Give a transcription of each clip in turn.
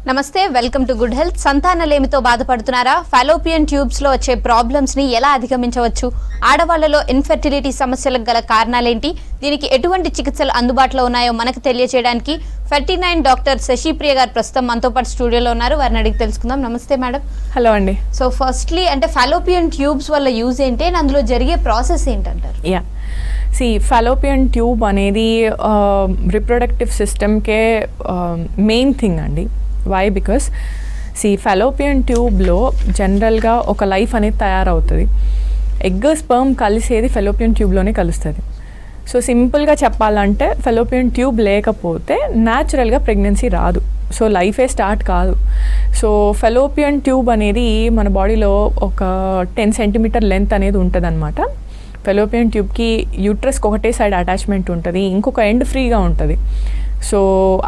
నమస్తే, welcome to good health. సంతానలేమితో బాధపడుతున్నారా? Fallopian tubes లో వచ్చే ప్రాబ్లమ్స్ ని ఎలా అధిగమించవచ్చు? ఆడవాళ్లలో ఇన్ఫెర్టిలిటీ సమస్యలకు గల కారణాలేంటి? దీనికి ఎటువంటి చికిత్సలు అందుబాటులో ఉన్నాయో మనకు తెలియజేయడానికి 39 డాక్టర్ శశిప్రియ గారు ప్రస్తుతం మనతో పాటు స్టూడియోలో ఉన్నారు. వారిని అడిగి తెలుసుకుందాం. నమస్తే మేడం. హలో అండి. సో ఫస్ట్లీ అంటే ఫాలోపియన్ ట్యూబ్స్ వల్ల యూజ్ ఏంటి, అందులో జరిగే ప్రాసెస్ ఏంటంటారు? ఫాలోపియన్ ట్యూబ్ అనేది రిప్రొడక్టివ్ సిస్టమ్కే మెయిన్ థింగ్ అండి. వై? బికాస్ ఫాలోపియన్ ట్యూబ్లో జనరల్గా ఒక లైఫ్ అనేది తయారవుతుంది. ఎగ్ స్పర్మ్ కలిసేది ఫాలోపియన్ ట్యూబ్లోనే కలుస్తుంది. సో సింపుల్గా చెప్పాలంటే ఫాలోపియన్ ట్యూబ్ లేకపోతే న్యాచురల్గా ప్రెగ్నెన్సీ రాదు. సో లైఫే స్టార్ట్ కాదు. సో ఫాలోపియన్ ట్యూబ్ అనేది మన బాడీలో ఒక 10 సెంటీమీటర్ లెంత్ అనేది ఉంటుంది అనమాట. ఫాలోపియన్ ట్యూబ్కి యూట్రస్కి ఒకటే సైడ్ అటాచ్మెంట్ ఉంటుంది, ఇంకొక ఎండ్ ఫ్రీగా ఉంటుంది. సో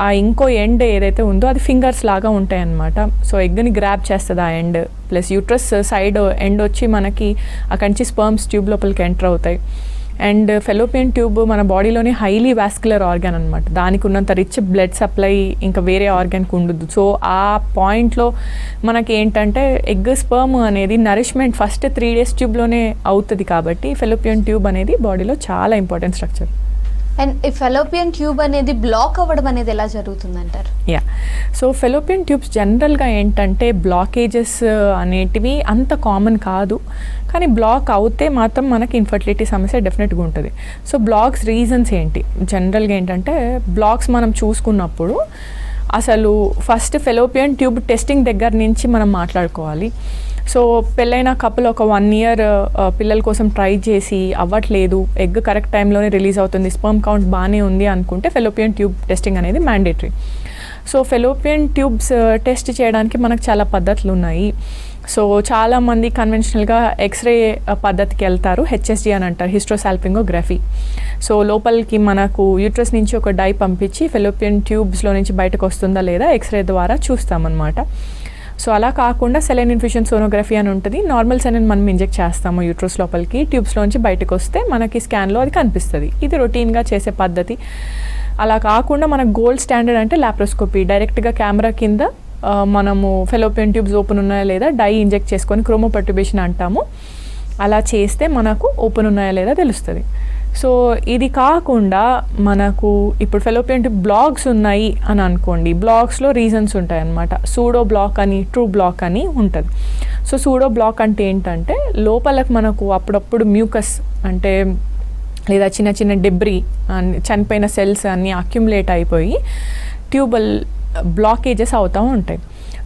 ఆ ఇంకో ఎండ్ ఏదైతే ఉందో అది ఫింగర్స్ లాగా ఉంటాయి అన్నమాట. సో ఎగ్ని గ్రాప్ చేస్తుంది ఆ end. Plus uterus side end వచ్చి మనకి అక్కడి నుంచి స్పర్మ్స్ ట్యూబ్ లోపలికి ఎంటర్ అవుతాయి. అండ్ ఫాలోపియన్ ట్యూబ్ మన బాడీలోనే హైలీ వాస్కులర్ ఆర్గాన్ అనమాట. దానికి ఉన్నంత రిచ్ బ్లడ్ సప్లై ఇంకా వేరే ఆర్గాన్కి ఉండదు. సో ఆ పాయింట్లో మనకి ఏంటంటే ఎగ్ స్పర్మ్ అనేది నరిష్మెంట్ ఫస్ట్ 3 days ట్యూబ్లోనే అవుతుంది. కాబట్టి ఫాలోపియన్ ట్యూబ్ అనేది బాడీలో చాలా ఇంపార్టెంట్ స్ట్రక్చర్. అండ్ ఈ ఫాలోపియన్ ట్యూబ్ అనేది బ్లాక్ అవ్వడం అనేది ఎలా జరుగుతుందంటారు? సో ఫాలోపియన్ ట్యూబ్స్ జనరల్గా ఏంటంటే బ్లాకేజెస్ అనేటివి అంత కామన్ కాదు, కానీ బ్లాక్ అవుతే మాత్రం మనకి ఇన్ఫర్టిలిటీ సమస్య డెఫినెట్గా ఉంటుంది. సో బ్లాక్స్ రీజన్స్ ఏంటి? జనరల్గా ఏంటంటే బ్లాక్స్ మనం చూసుకున్నప్పుడు అసలు ఫస్ట్ ఫాలోపియన్ ట్యూబ్ టెస్టింగ్ దగ్గర నుంచి మనం మాట్లాడుకోవాలి. సో పెళ్ళైన కపుల్ ఒక 1 year పిల్లల కోసం ట్రై చేసి అవ్వట్లేదు, ఎగ్ కరెక్ట్ టైంలోనే రిలీజ్ అవుతుంది, స్పర్మ్ కౌంట్ బాగానే ఉంది అనుకుంటే ఫాలోపియన్ ట్యూబ్ టెస్టింగ్ అనేది mandatory. So Fallopian tubes test చేయడానికి మనకు చాలా పద్ధతులు ఉన్నాయి. సో చాలామంది కన్వెన్షనల్గా ఎక్స్రే పద్ధతికి వెళ్తారు. హెచ్ఎస్జి అని అంటారు, హిస్ట్రోసాల్పింగోగ్రఫీ. సో లోపలికి మనకు యూట్రస్ నుంచి ఒక డై పంపించి ఫాలోపియన్ ట్యూబ్స్లో నుంచి బయటకు వస్తుందా లేదా ఎక్స్రే ద్వారా చూస్తామన్నమాట. సో అలా కాకుండా సెలైన్ ఇన్ఫ్యూషన్ సోనోగ్రఫీ అని ఉంటుంది. నార్మల్ సెలైన్ మనం ఇంజెక్ట్ చేస్తాము యూట్రస్ లోపలికి, ట్యూబ్స్లోంచి బయటకు వస్తే మనకి స్కాన్లో అది కనిపిస్తుంది. ఇది రొటీన్గా చేసే పద్ధతి. అలా కాకుండా మనకు గోల్డ్ స్టాండర్డ్ అంటే లాప్రోస్కోపీ. డైరెక్ట్గా కెమెరా కింద మనము ఫాలోపియన్ ట్యూబ్స్ ఓపెన్ ఉన్నాయా లేదా డై ఇంజెక్ట్ చేసుకొని క్రోమోపర్టుబేషన్ అంటాము. అలా చేస్తే మనకు ఓపెన్ ఉన్నాయా లేదా తెలుస్తుంది. సో ఇది కాకుండా మనకు ఇప్పుడు ఫాలోపియన్ ట్యూబ్ బ్లాక్స్ ఉన్నాయి అని అనుకోండి. బ్లాక్స్లో రీజన్స్ ఉంటాయి అన్నమాట. సూడో బ్లాక్ అని, ట్రూ బ్లాక్ అని ఉంటుంది. సో సూడో బ్లాక్ అంటే ఏంటంటే లోపలకు మనకు అప్పుడప్పుడు మ్యూకస్ అంటే లేదా చిన్న చిన్న డెబ్రీ చనిపోయిన సెల్స్ అన్నీ అక్యుములేట్ అయిపోయి ట్యూబల్ బ్లాకేజెస్ అవుతూ ఉంటాయి.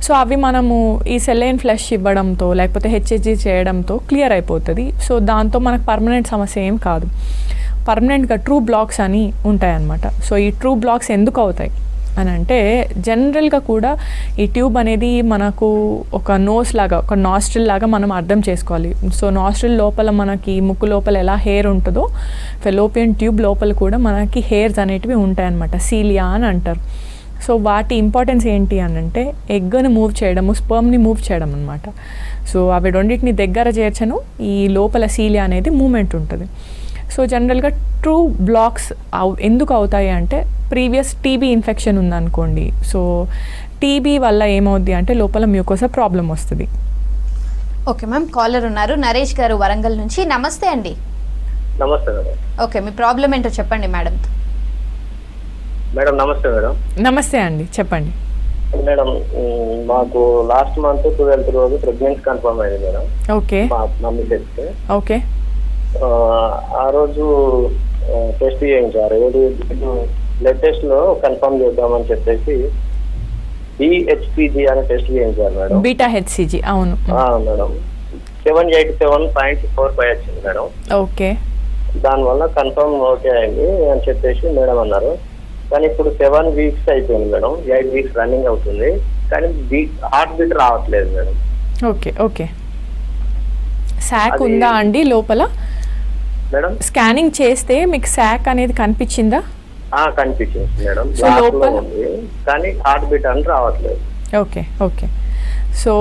సో అవి మనము ఈ సెలైన్ ఫ్లష్ ఇవ్వడంతో లేకపోతే హెచ్హెచ్జి చేయడంతో క్లియర్ అయిపోతుంది. సో దాంతో మనకు పర్మనెంట్ సమస్య ఏం కాదు. పర్మనెంట్గా ట్రూ బ్లాక్స్ అని ఉంటాయన్నమాట. సో ఈ ట్రూ బ్లాక్స్ ఎందుకు అవుతాయి అని అంటే జనరల్గా కూడా ఈ ట్యూబ్ అనేది మనకు ఒక నోస్ లాగా, ఒక నాస్ట్రిల్ లాగా మనం అర్థం చేసుకోవాలి. సో నాస్ట్రిల్ లోపల మనకి ముక్కు లోపల ఎలా హెయిర్ ఉంటుందో ఫాలోపియన్ ట్యూబ్ లోపల కూడా మనకి హెయిర్స్ అనేటివి ఉంటాయన్నమాట. సీలియా అని అంటారు. సో వాటి ఇంపార్టెన్స్ ఏంటి అని అంటే ఎగ్ని మూవ్ చేయడము, స్పర్మ్ని మూవ్ చేయడం అనమాట. సో అవి రెండింటిని దగ్గర చేర్చను ఈ లోపల సీలియా అనేది మూమెంట్ ఉంటుంది. సో జనరల్గా ట్రూ బ్లాక్స్ ఎందుకు అవుతాయి అంటే ప్రీవియస్ టీబీ ఇన్ఫెక్షన్ ఉందనుకోండి. సో టీబీ వల్ల ఏమవుద్ది అంటే లోపల మ్యూకోసా ప్రాబ్లం వస్తుంది. ఓకే మ్యామ్, కాలర్ ఉన్నారు నరేష్ గారు వరంగల్ నుంచి. నమస్తే అండి. నమస్తే మేడం. ఓకే, మీ ప్రాబ్లం ఏంటో చెప్పండి మేడం. మేడం నమస్తే మేడం. నమస్తే అండి, చెప్పండి మేడం. మాకు లాస్ట్ మంత్ 12th రోజు ప్రెగ్నెన్సీ కన్ఫర్మ్ అయింది మేడం. ఓకే. మా మిసెస్. ఓకే. ఆ రోజు టెస్ట్ చేయించారు. బ్లడ్ టెస్ట్ లో కన్ఫర్మ్ చేద్దామని చెప్పేసి BHCG అనే టెస్ట్ చేయించారు మేడం. Beta HCG. అవును మేడం. 787.45 వచ్చింది మేడం. ఓకే. దానివల్ల కన్ఫర్మ్ ఓకే అయింది అని చెప్పేసి మేడం అన్నారు. కానీ ఇప్పుడు 7 weeks అయిపోయింది మేడం. 8 weeks రన్నింగ్ అవుతుంది, కానీ హార్ట్ బీట్ రావట్లేదు మేడం. ఓకే. ఓకే. శాక్ ఉందా అండి లోపల? మేడం స్కానింగ్ చేస్తే మీకు శాక్ అనేది కనిపించిందా? కనిపించింది మేడం. లోపల ఉంది, కానీ హార్ట్ బీట్ అని రావట్లేదు. ఓకే. ఓకే. సో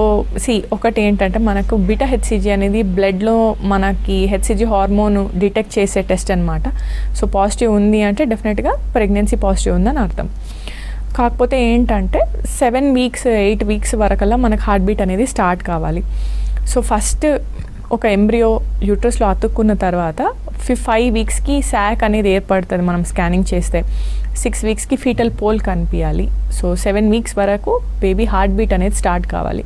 ఒకటి ఏంటంటే మనకు బీటా హెచ్సిజి అనేది బ్లడ్లో మనకి హెచ్సిజి హార్మోన్ డిటెక్ట్ చేసే టెస్ట్ అనమాట. సో పాజిటివ్ ఉంది అంటే డెఫినెట్గా ప్రెగ్నెన్సీ పాజిటివ్ ఉందని అర్థం. కాకపోతే ఏంటంటే 7 వీక్స్ 8 వీక్స్ వరకల్లా మనకు హార్ట్ బీట్ అనేది స్టార్ట్ కావాలి. సో ఫస్ట్ ఒక ఎంబ్రియో యూట్రస్లో అతుక్కున్న తర్వాత 5 వీక్స్కి శాక్ అనేది ఏర్పడుతుంది మనం స్కానింగ్ చేస్తే. 6 వీక్స్కి ఫీటల్ పోల్ కనిపించాలి. సో 7 వీక్స్ వరకు బేబీ హార్ట్ బీట్ అనేది స్టార్ట్ కావాలి.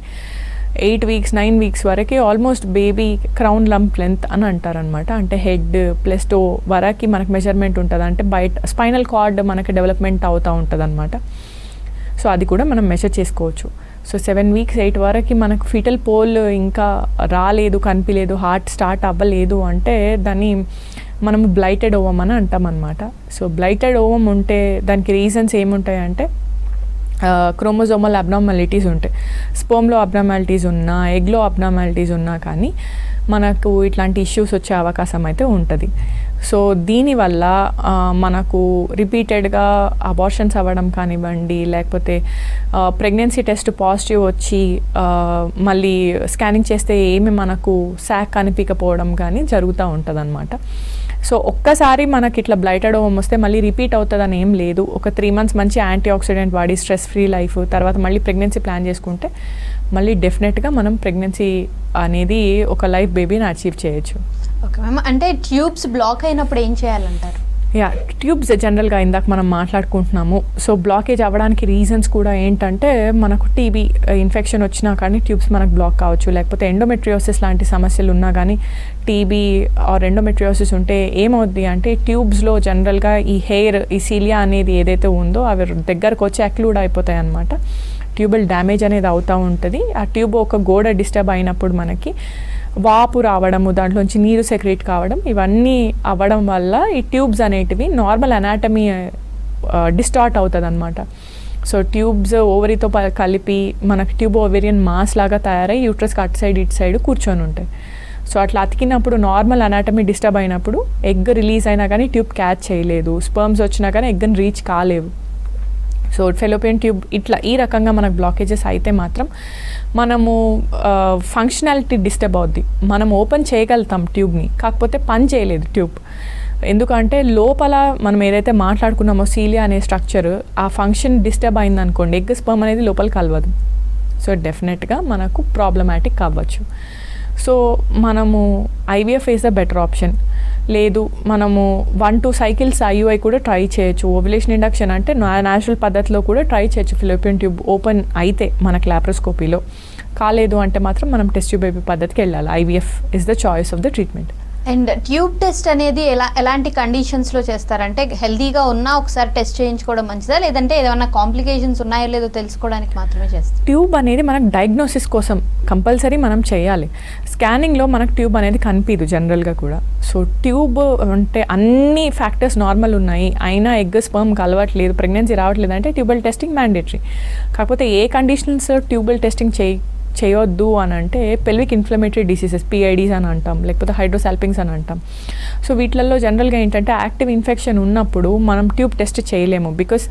8 వీక్స్ 9 వీక్స్ వరకు almost baby crown lump length అని అంటారనమాట. అంటే హెడ్ ప్లస్ టో వరకు మనకు మెజర్మెంట్ ఉంటుంది. అంటే బయట స్పైనల్ కార్డ్ మనకి డెవలప్మెంట్ అవుతూ ఉంటుంది అనమాట. సో అది కూడా మనం మెజర్ చేసుకోవచ్చు. సో 7 వీక్స్ 8 వరకు మనకు ఫీటల్ పోల్ ఇంకా రాలేదు, కనిపించలేదు, హార్ట్ స్టార్ట్ అవ్వలేదు అంటే దాన్ని మనం బ్లైటెడ్ ఓవమ్ అని అంటాం అనమాట. సో బ్లైటెడ్ ఓవమ్ ఉంటే దానికి రీజన్స్ ఏముంటాయంటే క్రోమోజోమల్ అబ్నార్మాలిటీస్ ఉంటాయి. స్పోమ్లో అబ్నార్మాలిటీస్ ఉన్నా, ఎగ్లో అబ్నార్మాలిటీస్ ఉన్నా కానీ మనకు ఇట్లాంటి ఇష్యూస్ వచ్చే అవకాశం అయితే ఉంటుంది. సో దీనివల్ల మనకు రిపీటెడ్గా అబార్షన్స్ అవ్వడం కానివ్వండి, లేకపోతే ప్రెగ్నెన్సీ టెస్ట్ పాజిటివ్ వచ్చి మళ్ళీ స్కానింగ్ చేస్తే ఏమి మనకు శాక్ కనిపించకపోవడం కానీ జరుగుతూ ఉంటుంది అనమాట. సో ఒక్కసారి మనకి ఇట్లా బ్లైటెడ్ ఓవమ్ వస్తే మళ్ళీ రిపీట్ అవుతుందని ఏం లేదు. ఒక 3 months మంచి యాంటీ ఆక్సిడెంట్ వాడి స్ట్రెస్ ఫ్రీ లైఫ్ తర్వాత మళ్ళీ ప్రెగ్నెన్సీ ప్లాన్ చేసుకుంటే మళ్ళీ డెఫినెట్గా మనం ప్రెగ్నెన్సీ అనేది ఒక లైఫ్ బేబీని అచీవ్ చేయొచ్చు. ఓకే మ్యామ్, అంటే ట్యూబ్స్ బ్లాక్ అయినప్పుడు ఏం చేయాలంటారు? యా, ట్యూబ్స్ జనరల్గా ఇందాక మనం మాట్లాడుకుంటున్నాము. సో బ్లాకేజ్ అవ్వడానికి రీజన్స్ కూడా ఏంటంటే మనకు టీబీ ఇన్ఫెక్షన్ వచ్చినా కానీ ట్యూబ్స్ మనకు బ్లాక్ కావచ్చు, లేకపోతే ఎండోమెట్రియోసిస్ లాంటి సమస్యలు ఉన్నా కానీ టీబీ ఆర్ ఎండోమెట్రియోసిస్ ఉంటే ఏమవుద్ది అంటే ట్యూబ్స్లో జనరల్గా ఈ హెయిర్ ఈ సీలియా అనేది ఏదైతే ఉందో అవి దగ్గరకు వచ్చి అక్లూడ్ అయిపోతాయి అన్నమాట. ట్యూబల్ డ్యామేజ్ అనేది అవుతూ ఉంటుంది. ఆ ట్యూబ్ ఒక గోడ డిస్టర్బ్ అయినప్పుడు మనకి వాపు రావడము, దాంట్లోంచి నీరు సెక్రేట్ కావడం, ఇవన్నీ అవ్వడం వల్ల ఈ ట్యూబ్స్ అనేటివి నార్మల్ అనాటమీ డిస్టార్ట్ అవుతుంది అనమాట. సో ట్యూబ్స్ ఓవరీతో కలిపి మనకు ట్యూబ్ ఓవేరియన్ మాస్ లాగా తయారై యూట్రస్కి అటు సైడ్ ఇటు సైడ్ కూర్చొని ఉంటాయి. సో అట్లా అతికినప్పుడు నార్మల్ అనాటమీ డిస్టర్బ్ అయినప్పుడు ఎగ్ రిలీజ్ అయినా కానీ ట్యూబ్ క్యాచ్ చేయలేదు, స్పర్మ్స్ వచ్చినా కానీ ఎగ్ని రీచ్ కాలేవు. సో ఫెలోపియన్ ట్యూబ్ ఇట్లా ఈ రకంగా మనకు బ్లాకేజెస్ అయితే మాత్రం మనము ఫంక్షనాలిటీ డిస్టర్బ్ అవుద్ది. మనం ఓపెన్ చేయగలుగుతాం ట్యూబ్ని, కాకపోతే పని చేయలేదు ట్యూబ్. ఎందుకంటే లోపల మనం ఏదైతే మాట్లాడుకున్నామో సీలియా అనే స్ట్రక్చర్ ఆ ఫంక్షన్ డిస్టర్బ్ అయిందనుకోండి, ఎగ్ స్పర్మ్ అనేది లోపల కలవదు. సో డెఫినెట్గా మనకు ప్రాబ్లమాటిక్ అవ్వచ్చు. సో మనము IVF is the better option. లేదు మనము 1-2 cycles IUI కూడా ట్రై చేయొచ్చు. ఓవ్యులేషన్ ఇండక్షన్ అంటే న్యాచురల్ పద్ధతిలో కూడా ట్రై చేయొచ్చు. ఫెలోపియన్ ట్యూబ్ ఓపెన్ అయితే మనకు లాప్రోస్కోపీలో, కాలేదు అంటే మాత్రం మనం టెస్ట్ ట్యూబ్ బేబీ పద్ధతికి వెళ్ళాలి. IVF is the choice of the treatment. And tube test అనేది ఎలాంటి కండిషన్స్లో చేస్తారంటే హెల్దీగా ఉన్నా ఒకసారి టెస్ట్ చేయించుకోవడం మంచిదా, లేదంటే ఏదైనా కాంప్లికేషన్స్ ఉన్నాయో లేదో తెలుసుకోవడానికి మాత్రమే చేస్తారు? ట్యూబ్ అనేది మనకు డయాగ్నోసిస్ కోసం కంపల్సరీ మనం చేయాలి. స్కానింగ్లో మనకు ట్యూబ్ అనేది కనిపించదు జనరల్గా కూడా. సో ట్యూబ్ అంటే అన్ని ఫ్యాక్టర్స్ నార్మల్ ఉన్నాయి అయినా ఎగ్ స్పర్మ్ కలవట్లేదు, ప్రెగ్నెన్సీ రావట్లేదు అంటే ట్యూబల్ టెస్టింగ్ మ్యాండేటరీ. కాకపోతే ఏ కండిషన్స్ ట్యూబల్ టెస్టింగ్ చేయొద్దు అని అంటే పెల్విక్ ఇన్ఫ్లమేటరీ డిసీజెస్ PIDs అని అంటాం, లేకపోతే హైడ్రోసాల్పింగ్స్ అని అంటాం. సో వీటిల్లో జనరల్గా ఏంటంటే యాక్టివ్ ఇన్ఫెక్షన్ ఉన్నప్పుడు మనం ట్యూబ్ టెస్ట్ చేయలేము. బికాస్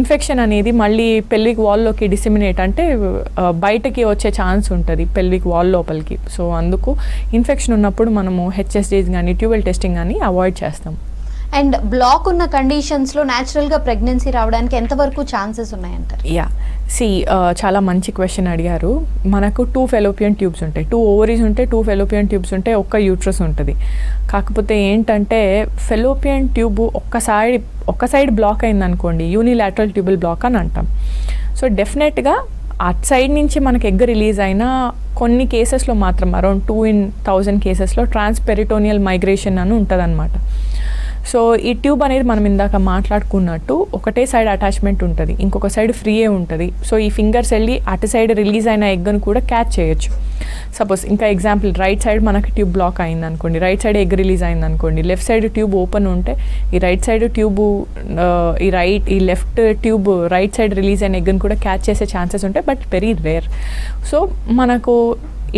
ఇన్ఫెక్షన్ అనేది మళ్ళీ పెల్విక్ వాల్లోకి డిసిమినేట్ అంటే బయటకి వచ్చే ఛాన్స్ ఉంటుంది పెల్విక్ వాల్ లోపలికి. సో అందుకు ఇన్ఫెక్షన్ ఉన్నప్పుడు మనము HSGs కానీ ట్యూబల్ టెస్టింగ్ కానీ అవాయిడ్ చేస్తాం. అండ్ బ్లాక్ ఉన్న కండిషన్స్లో న్యాచురల్గా ప్రెగ్నెన్సీ రావడానికి ఎంతవరకు ఛాన్సెస్ ఉన్నాయంటారు? చాలా మంచి క్వశ్చన్ అడిగారు. మనకు 2 ఫెలోపియన్ ట్యూబ్స్ ఉంటాయి, 2 ఓవరీస్ ఉంటాయి, 2 ఫెలోపియన్ ట్యూబ్స్ ఉంటాయి, ఒక్క యూట్రస్ ఉంటుంది. కాకపోతే ఏంటంటే ఫెలోపియన్ ట్యూబ్ ఒక్క సైడ్ బ్లాక్ అయిందనుకోండి యూనిలాటరల్ ట్యూబల్ బ్లాక్ అని అంటాం. సో డెఫినెట్గా అటు సైడ్ నుంచి మనకు ఎగ్ రిలీజ్ అయినా కొన్ని కేసెస్లో మాత్రం అరౌండ్ 2 in 1000 కేసెస్లో ట్రాన్స్పెరిటోనియల్ మైగ్రేషన్ అని ఉంటుంది అనమాట. సో ఈ ట్యూబ్ అనేది మనం ఇందాక మాట్లాడుకున్నట్టు ఒకటే సైడ్ అటాచ్మెంట్ ఉంటుంది, ఇంకొక సైడ్ ఫ్రీయే ఉంటుంది. సో ఈ ఫింగర్స్ వెళ్ళి అటు సైడ్ రిలీజ్ అయిన ఎగ్ను కూడా క్యాచ్ చేయొచ్చు. సపోజ్ ఇంకా ఎగ్జాంపుల్ రైట్ సైడ్ మనకి ట్యూబ్ బ్లాక్ అయింది అనుకోండి, రైట్ సైడ్ ఎగ్ రిలీజ్ అయింది అనుకోండి, లెఫ్ట్ సైడ్ ట్యూబ్ ఓపెన్ ఉంటే ఈ రైట్ సైడ్ ట్యూబ్ ఈ left tube right side release అయిన ఎగ్ను కూడా క్యాచ్ చేసే ఛాన్సెస్ ఉంటాయి, బట్ వెరీ రేర్. సో మనకు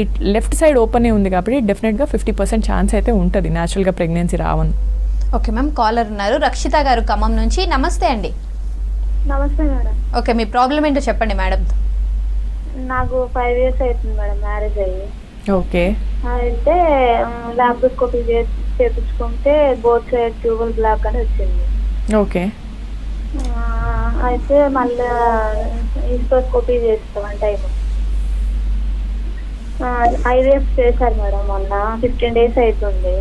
ఈ లెఫ్ట్ సైడ్ ఓపెనే ఉంది కాబట్టి డెఫినెట్గా 50% ఛాన్స్ అయితే ఉంటుంది న్యాచురల్గా ప్రెగ్నెన్సీ రావని. ఓకే మ్యామ్, కాలర్ ఉన్నారు రక్షిత గారు ఖమ్మం నుంచి. నమస్తే అండి. నమస్తే మేడం. ఓకే, మీ ప్రాబ్లం ఏంటో చెప్పండి మేడం. నాకు 5 years అవుతుంది మేడం మ్యారేజ్ అయ్యి. ఓకే. అయితే లాప్రోస్కోపీ చేయించుకుంటే బోత్ సైడ్ ట్యూబల్ బ్లాక్ అని వచ్చింది. ఓకే. అయితే మళ్ళీ హిస్టోస్కోపీ చేస్తాం టైం. ఐవీఎఫ్ చేశారు మేడం మొన్న 15 days అవుతుంది.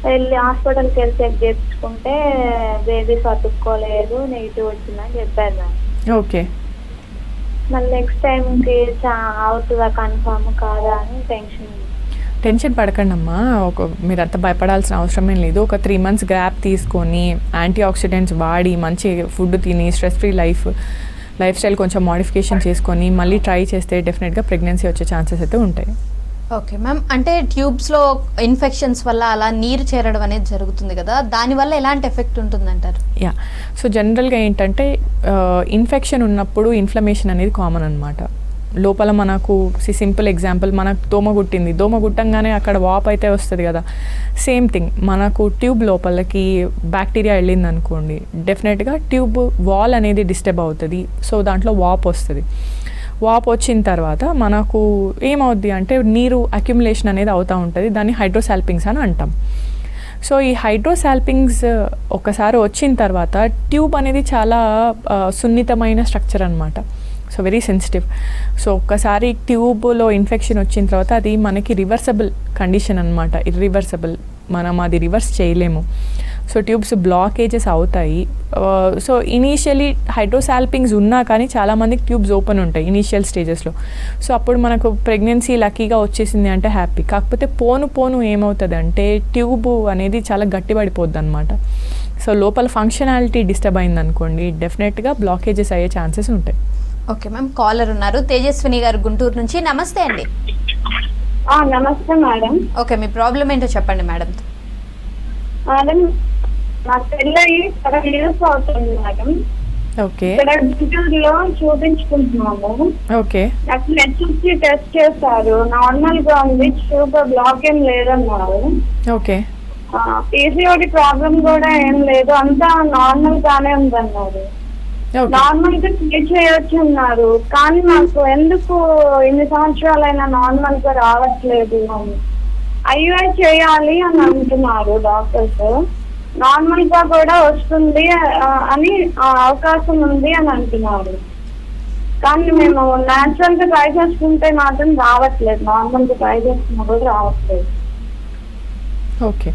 వెళ్ళి హాస్పిటల్కి వెళ్ళి చెక్ చేయించుకుంటే బేబీస్ అతుక్కోలేదు, నెగిటివ్ వచ్చిందని చెప్పారు మ్యామ్. ఓకే. మళ్ళీ నెక్స్ట్ టైంకి అవుతుందా కన్ఫర్మ్ కాదా అని టెన్షన్ పడకండి అమ్మా. మీరంతా భయపడాల్సిన అవసరం ఏం లేదు. ఒక 3 months గ్యాప్ తీసుకొని యాంటీ ఆక్సిడెంట్స్ వాడి మంచి ఫుడ్ తిని స్ట్రెస్ ఫ్రీ లైఫ్ స్టైల్ కొంచెం మోడిఫికేషన్ చేసుకొని మళ్ళీ ట్రై చేస్తే డెఫినెట్గా ప్రెగ్నెన్సీ వచ్చే ఛాన్సెస్ అయితే ఉంటాయి. ఓకే మ్యామ్, అంటే ట్యూబ్స్లో ఇన్ఫెక్షన్స్ వల్ల అలా నీరు చేరడం అనేది జరుగుతుంది కదా, దానివల్ల ఎలాంటి ఎఫెక్ట్ ఉంటుందంటారు? యా, సో జనరల్గా ఏంటంటే ఇన్ఫెక్షన్ ఉన్నప్పుడు ఇన్ఫ్లమేషన్ అనేది కామన్ అనమాట. లోపల మనకు సింపుల్ ఎగ్జాంపుల్, మనకు దోమ కుట్టంగానే అక్కడ వాప్ అయితే వస్తుంది కదా, సేమ్ థింగ్ మనకు ట్యూబ్ లోపలికి బ్యాక్టీరియా వెళ్ళింది అనుకోండి, డెఫినెట్గా ట్యూబ్ వాల్ అనేది డిస్టర్బ్ అవుతుంది. సో దాంట్లో వాప్ వస్తుంది. వాప్ వచ్చిన తర్వాత మనకు ఏమవుద్ది అంటే నీరు అక్యుములేషన్ అనేది అవుతూ ఉంటుంది. దాన్ని హైడ్రోసాల్పింగ్స్ అని అంటాం. సో ఈ హైడ్రోసాల్పింగ్స్ ఒకసారి వచ్చిన తర్వాత ట్యూబ్ అనేది చాలా సున్నితమైన స్ట్రక్చర్ అనమాట. So very sensitive. సో ఒక్కసారి ట్యూబ్లో ఇన్ఫెక్షన్ వచ్చిన తర్వాత అది మనకి రివర్సబుల్ కండిషన్ అనమాట. ఇర్రివర్సబుల్, మనం అది రివర్స్ చేయలేము. సో ట్యూబ్స్ బ్లాకేజెస్ అవుతాయి. సో ఇనీషియలీ హైడ్రోసాల్పింగ్స్ ఉన్నా కానీ చాలామందికి ట్యూబ్స్ ఓపెన్ ఉంటాయి ఇనీషియల్ స్టేజెస్లో. సో అప్పుడు మనకు ప్రెగ్నెన్సీ లక్కీగా వచ్చేసింది అంటే హ్యాపీ. కాకపోతే పోను ఏమవుతుంది అంటే ట్యూబ్ అనేది చాలా గట్టిపడిపోద్ది అనమాట. సో లోపల ఫంక్షనాలిటీ డిస్టర్బ్ అయింది అనుకోండి, డెఫినెట్గా బ్లాకేజెస్ అయ్యే ఛాన్సెస్ ఉంటాయి. ఓకే మ్యామ్, కాలర్ ఉన్నారు తేజస్విని గారు గుంటూరు నుంచి. నమస్తే అండి. నమస్తే మేడం. ఓకే, మీ ప్రాబ్లం ఏంటో చెప్పండి మేడం. మేడం నాకు పెళ్ళయి 7 years అవుతుంది మేడం. ఓకే. ఇక్కడ గుంటూరులో చూపించుకుంటున్నాము. ఓకే. అక్కడ హెచ్ఎస్సి టెస్ట్ చేశారు, నార్మల్ గా ఉంది, షుగర్ బ్లాక్ ఏం లేదన్నారు. ఓకే. పీసీఓడి ప్రాబ్లం కూడా ఏం లేదు, అంతా నార్మల్ గానే ఉందన్నారు. నార్మల్ గా క్లియర్ చేయొచ్చు అన్నారు. కానీ నాకు ఎందుకు ఇన్ని సంవత్సరాలైనా నార్మల్ గా రావట్లేదు అని, ఐయుఐ చేయాలి అని అంటున్నారు డాక్టర్స్. నార్మల్ గా కూడా వస్తుంది అని అవకాశం ఉంది అని అంటున్నారు. కానీ మేము న్యాచురల్ గా ట్రై చేసుకుంటే మాత్రం రావట్లేదు, నార్మల్ గా ట్రై చేసుకున్నా కూడా రావట్లేదు. ఓకే.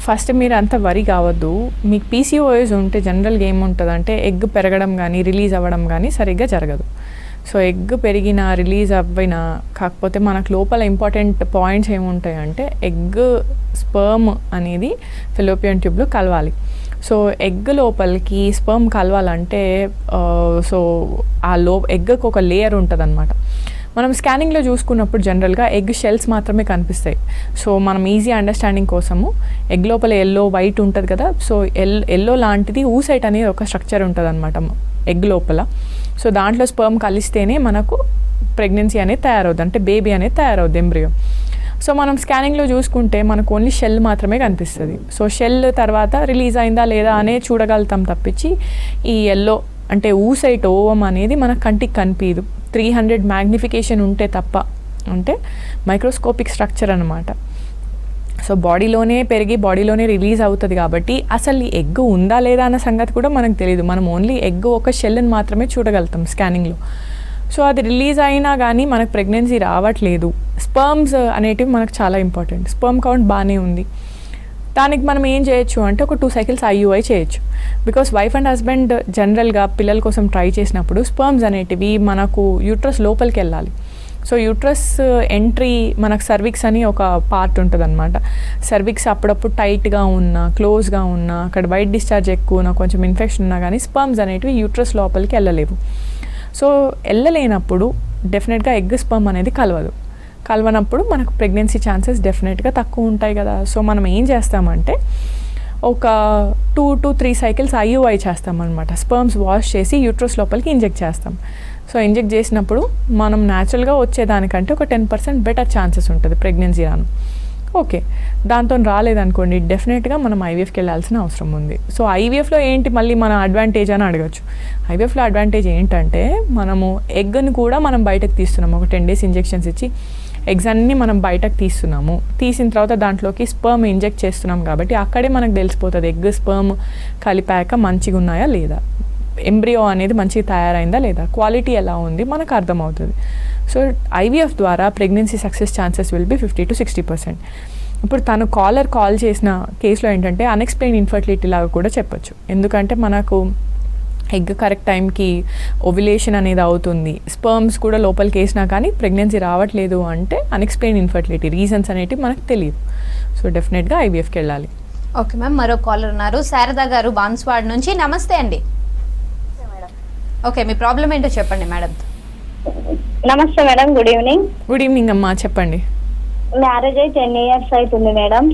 ఫస్ట్ మీరు అంత వరి కావద్దు. మీకు పీసీఓఎస్ ఉంటే జనరల్గా ఏముంటుందంటే ఎగ్ పెరగడం కానీ రిలీజ్ అవ్వడం కానీ సరిగ్గా జరగదు. సో ఎగ్ పెరిగినా రిలీజ్ అవ్వినా, కాకపోతే మనకు లోపల ఇంపార్టెంట్ పాయింట్స్ ఏముంటాయంటే ఎగ్ స్పర్మ్ అనేది ఫెలోపియన్ ట్యూబ్లో కలవాలి. సో ఎగ్ లోపలికి స్పర్మ్ కలవాలంటే సో ఆ ఎగ్కి ఒక లేయర్ ఉంటుంది అనమాట. మనం స్కానింగ్లో చూసుకున్నప్పుడు జనరల్గా ఎగ్ షెల్స్ మాత్రమే కనిపిస్తాయి. సో మనం ఈజీ అండర్స్టాండింగ్ కోసము ఎగ్ లోపల ఎల్లో వైట్ ఉంటుంది కదా, సో ఎల్లో లాంటిది ఊసైట్ అనేది ఒక స్ట్రక్చర్ ఉంటుంది అనమాట ఎగ్ లోపల. సో దాంట్లో స్పర్మ్ కలిస్తేనే మనకు ప్రెగ్నెన్సీ అనేది తయారవుద్ది, అంటే బేబీ అనేది తయారవుద్ది, ఎంబ్రియో. సో మనం స్కానింగ్లో చూసుకుంటే మనకు ఓన్లీ షెల్ మాత్రమే కనిపిస్తుంది. సో షెల్ తర్వాత రిలీజ్ అయిందా లేదా అనే చూడగలుగుతాం తప్పించి ఈ ఎల్లో అంటే ఊసైట్ ఓవం అనేది మన కంటికి కనిపించదు. 300 మ్యాగ్నిఫికేషన్ ఉంటే తప్ప, అంటే మైక్రోస్కోపిక్ స్ట్రక్చర్ అనమాట. సో బాడీలోనే పెరిగి బాడీలోనే రిలీజ్ అవుతుంది కాబట్టి అసలు ఈ ఎగ్ ఉందా లేదా అన్న సంగతి కూడా మనకు తెలియదు. మనం ఓన్లీ ఎగ్ ఒక షెల్ని మాత్రమే చూడగలుగుతాం స్కానింగ్లో. సో అది రిలీజ్ అయినా కానీ మనకు ప్రెగ్నెన్సీ రావట్లేదు. స్పర్మ్స్ అనేటివి మనకు చాలా ఇంపార్టెంట్. స్పర్మ్ కౌంట్ బాగానే ఉంది, దానికి మనం ఏం చేయొచ్చు అంటే ఒక 2 cycles ఐయుఐ చేయొచ్చు. బికాస్ వైఫ్ అండ్ హస్బెండ్ జనరల్గా పిల్లల కోసం ట్రై చేసినప్పుడు స్పర్మ్స్ అనేటివి మనకు యూట్రస్ లోపలికి వెళ్ళాలి. సో యూట్రస్ ఎంట్రీ మనకు సర్విక్స్ అని ఒక పార్ట్ ఉంటుంది అనమాట. సర్విక్స్ అప్పుడప్పుడు టైట్గా ఉన్నా క్లోజ్గా ఉన్నా అక్కడ వైట్ డిశ్చార్జ్ ఎక్కువ ఉన్నా కొంచెం ఇన్ఫెక్షన్ ఉన్నా కానీ స్పర్మ్స్ అనేటివి యూట్రస్ లోపలికి వెళ్ళలేవు. సో వెళ్ళలేనప్పుడు డెఫినెట్గా ఎగ్ స్పర్మ్ అనేది కలవనప్పుడు మనకు ప్రెగ్నెన్సీ ఛాన్సెస్ డెఫినెట్గా తక్కువ ఉంటాయి కదా. సో మనం ఏం చేస్తామంటే ఒక 2 to 3 cycles ఐయుఐ చేస్తామన్నమాట. స్పర్మ్స్ వాష్ చేసి యూట్రస్ లోపలికి ఇంజెక్ట్ చేస్తాం. సో ఇంజెక్ట్ చేసినప్పుడు మనం న్యాచురల్గా వచ్చేదానికంటే ఒక 10% బెటర్ ఛాన్సెస్ ఉంటుంది ప్రెగ్నెన్సీ రాను. ఓకే, దాంతో రాలేదనుకోండి డెఫినెట్గా మనం ఐవీఎఫ్కి వెళ్ళాల్సిన అవసరం ఉంది. సో ఐవీఎఫ్లో ఏంటి మళ్ళీ మన అడ్వాంటేజ్ అని అడగచ్చు. ఐవీఎఫ్లో అడ్వాంటేజ్ ఏంటంటే మనము ఎగ్ని కూడా మనం బయటకు తీస్తున్నాం. ఒక 10 days ఇంజెక్షన్స్ ఇచ్చి ఎగ్స్ అన్నీ మనం బయటకు తీస్తున్నాము. తీసిన తర్వాత దాంట్లోకి స్పర్మ్ ఇంజెక్ట్ చేస్తున్నాం కాబట్టి అక్కడే మనకు తెలిసిపోతుంది ఎగ్ స్పర్మ్ కలిపాక మంచిగా ఉన్నాయా లేదా, ఎంబ్రియో అనేది మంచిగా తయారైందా లేదా, క్వాలిటీ ఎలా ఉంది మనకు అర్థమవుతుంది. సో ఐవీఎఫ్ ద్వారా pregnancy success chances will be 50 to 60%. ఇప్పుడు తను కాల్ చేసిన కేసులో ఏంటంటే అన్ఎక్స్ప్లెయిన్ ఇన్ఫర్టిలిటీ లాగా కూడా చెప్పొచ్చు. ఎందుకంటే మనకు ఎగ్ కరెక్ట్ టైంకి ఓవ్యులేషన్ అనేది అవుతుంది, స్పర్మ్స్ కూడా లోపలికి వేసినా కానీ ప్రెగ్నెన్సీ రావట్లేదు అంటే అన్ఎక్స్ప్లెయిన్ ఇన్ఫర్టిలిటీ రీజన్స్ అనేవి మనకు తెలియదు. సో డెఫినెట్గా ఐవీఎఫ్కి వెళ్ళాలి. ఓకే మ్యామ్, మరో కాలర్ ఉన్నారు, శారదా గారు బాన్స్వాడ్ నుంచి. నమస్తే అండి. ఓకే, మీ ప్రాబ్లం ఏంటో చెప్పండి మేడం. నమస్తే madam, good evening. Good evening అమ్మా, చెప్పండి. మ్యారేజ్ అయి 10 years అవుతుంది మేడం.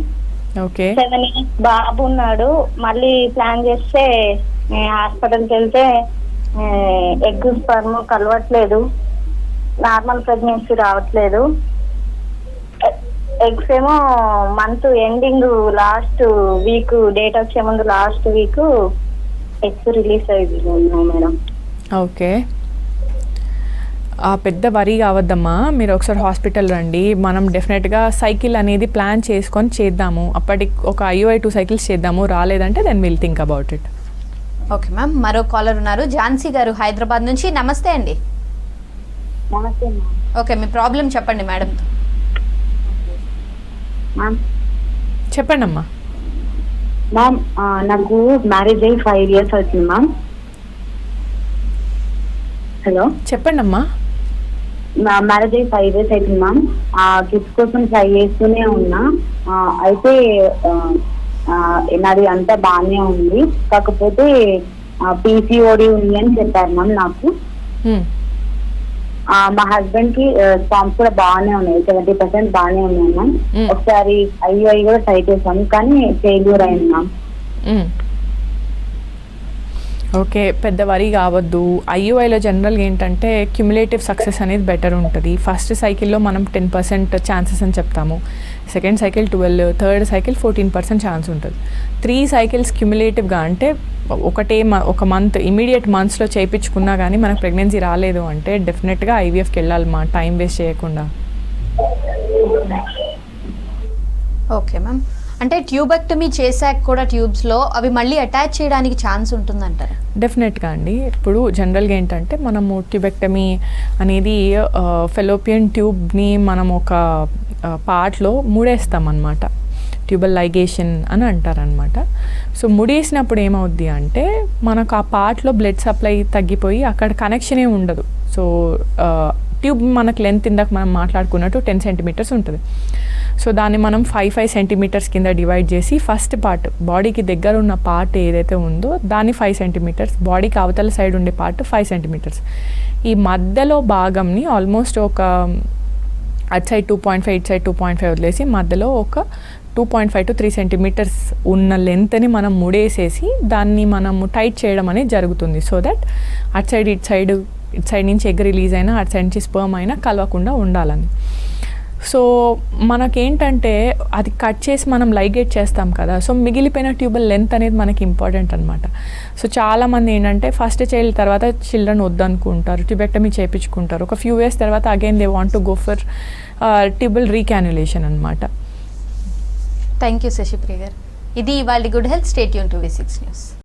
ఓకే. 7 years బాబు ఉన్నాడు. మళ్ళీ ప్లాన్ చేస్తే హాస్పిటల్కి వెళ్తే ఎగ్ స్పర్మ్ కలవట్లేదు, నార్మల్ ప్రెగ్నెన్సీ రావట్లేదు. ఎగ్స్ ఏమో month ending last week date వచ్చే ముందు లాస్ట్ వీక్ ఎగ్స్ రిలీజ్ అయ్యింది మేడం. ఓకే, పెద్ద వరీ కావద్దమ్మా, మీరు ఒకసారి హాస్పిటల్ రండి. మనం డెఫినెట్గా సైకిల్ అనేది ప్లాన్ చేసుకొని చేద్దాము. అప్పటికి ఒక IUI 2 cycles చేద్దాము, రాలేదంటే then will think about it. Okay ma'am, మరో కాలర్ ఉన్నారు, ఝాన్సీ గారు హైదరాబాద్ నుంచి. నమస్తే అండి. నమస్తే ఓకే, మీ ప్రాబ్లం చెప్పండి మేడం. మ్యామ్. చెప్పండి అమ్మా. మ్యామ్, నాకు మ్యారేజ్ అయ్యి 5 years అవుతుంది మ్యామ్. హలో, చెప్పండి అమ్మా. నా మ్యారేజ్ అయ్యి 5 years అవుతుంది మ్యామ్. కిడ్స్ కోసం ట్రై చేస్తూనే ఉన్నా. అయితే నాది అంతా బాగానే ఉంది, కాకపోతే PCOD ఉంది అని చెప్పారు మ్యామ్ నాకు. మా హస్బెండ్ కి స్పామ్స్ కూడా బాగానే ఉన్నాయి, 70% బాగానే ఉన్నాయి మ్యామ్. ఒకసారి IUI కూడా ట్రై చేశాను కానీ ఫెయిల్యూర్ అయింది మ్యామ్. ఓకే, పెద్ద వరీ కావద్దు. IUIలో జనరల్గా ఏంటంటే క్యుములేటివ్ సక్సెస్ అనేది బెటర్ ఉంటుంది. ఫస్ట్ సైకిల్లో మనం 10% ఛాన్సెస్ అని చెప్తాము, second cycle 12, third cycle 14% chance ఉంటుంది. 3 cycles క్యుములేటివ్గా అంటే ఒక మంత్ ఇమీడియట్ మంత్స్లో చేయించుకున్నా కానీ మనకు ప్రెగ్నెన్సీ రాలేదు అంటే డెఫినెట్గా IVFకి వెళ్ళాలి మా, టైం వేస్ట్ చేయకుండా. ఓకే మ్యామ్, అంటే ట్యూబెక్టమీ చేశాక కూడా ట్యూబ్స్లో అవి మళ్ళీ అటాచ్ చేయడానికి ఛాన్స్ ఉంటుందంటారా? డెఫినెట్గా అండి. ఇప్పుడు జనరల్గా ఏంటంటే మనము ట్యూబెక్టమీ అనేది ఫెలోపియన్ ట్యూబ్ని మనం ఒక పార్ట్లో ముడేస్తాం అన్నమాట, ట్యూబల్ లైగేషన్ అని అంటారనమాట. సో ముడేసినప్పుడు ఏమవుద్ది అంటే మనకు ఆ పార్ట్లో బ్లడ్ సప్లై తగ్గిపోయి అక్కడ కనెక్షనే ఉండదు. సో ట్యూబ్ మనకు లెంత్ ఇందాక మనం మాట్లాడుకున్నట్టు 10 centimeters ఉంటుంది. సో దాన్ని మనం 5 centimeters కింద డివైడ్ చేసి ఫస్ట్ పార్ట్ బాడీకి దగ్గర ఉన్న పార్ట్ ఏదైతే ఉందో దాన్ని 5 centimeters, బాడీకి అవతల సైడ్ ఉండే పార్ట్ 5 centimeters, ఈ మధ్యలో భాగంని ఆల్మోస్ట్ ఒక అటు సైడ్ 2.5 ఇటు సైడ్ 2.5 వదిలేసి మధ్యలో ఒక 2.5 to 3 centimeters ఉన్న లెంత్ని మనం ముడేసేసి దాన్ని మనము టైట్ చేయడం అనేది జరుగుతుంది. సో దట్ అటు సైడ్ ఇటు సైడ్ నుంచి ఎగ్ రిలీజ్ అయినా అటు సైడ్ నుంచి స్పర్మ్ అయినా కలవకుండా ఉండాలని. సో మనకేంటంటే అది కట్ చేసి మనం లైగేట్ చేస్తాం కదా, సో మిగిలిపోయిన ట్యూబల్ లెంత్ అనేది మనకి ఇంపార్టెంట్ అనమాట. సో చాలామంది ఏంటంటే ఫస్ట్ చైల్డ్ తర్వాత చిల్డ్రన్ వద్దనుకుంటారు, ట్యూబెక్టమీ చేయించుకుంటారు. ఒక ఫ్యూ ఇయర్స్ తర్వాత again they want to go for tubal recanalization అనమాట. Thank you Sashipriya garu. ఇది ఇవాళ good health. Stay tune to V6 News.